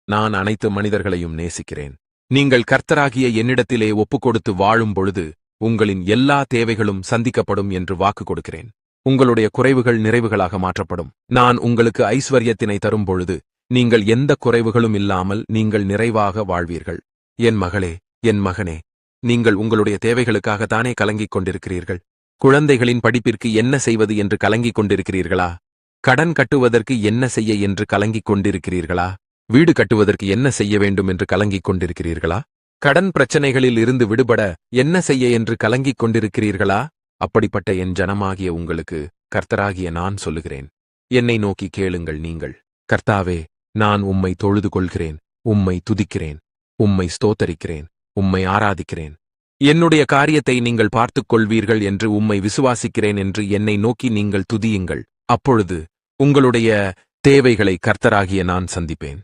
நான் அனைத்து மனிதர்களையும் நேசிக்கிறேன். நீங்கள் கர்த்தராகிய என்னிடத்திலே ஒப்புக்கொடுத்து வாழும் பொழுது உங்களின் எல்லா தேவைகளும் சந்திக்கப்படும் என்று வாக்கு கொடுக்கிறேன். உங்களுடைய குறைவுகள் நிறைவுகளாக மாற்றப்படும். நான் உங்களுக்கு ஐஸ்வர்யத்தினை தரும் பொழுது நீங்கள் எந்த குறைவுகளும் இல்லாமல் நீங்கள் நிறைவாக வாழ்வீர்கள். என் மகளே, என் மகனே, நீங்கள் உங்களுடைய தேவைகளுக்காகத்தானே கலங்கிக் கொண்டிருக்கிறீர்கள். குழந்தைகளின் படிப்பிற்கு என்ன செய்வது என்று கலங்கிக் கொண்டிருக்கிறீர்களா? கடன் கட்டுவதற்கு என்ன செய்ய என்று கலங்கிக் கொண்டிருக்கிறீர்களா? வீடு கட்டுவதற்கு என்ன செய்ய வேண்டும் என்று கலங்கிக் கொண்டிருக்கிறீர்களா? கடன் பிரச்சனைகளில் இருந்து விடுபட என்ன செய்ய என்று கலங்கிக் கொண்டிருக்கிறீர்களா? அப்படிப்பட்ட என் ஜனமாகிய உங்களுக்கு கர்த்தராகிய நான் சொல்லுகிறேன். என்னை நோக்கி கேளுங்கள். நீங்கள், கர்த்தாவே, நான் உம்மை தொழுது கொள்கிறேன், உம்மை துதிக்கிறேன், உம்மை ஸ்தோத்தரிக்கிறேன், உம்மை ஆராதிக்கிறேன். என்னுடைய காரியத்தை நீங்கள் பார்த்துக் கொள்வீர்கள் என்று உம்மை விசுவாசிக்கிறேன் என்று என்னை நோக்கி நீங்கள் துதியுங்கள். அப்பொழுது உங்களுடைய தேவைகளை கர்த்தராகிய நான் சந்திப்பேன்.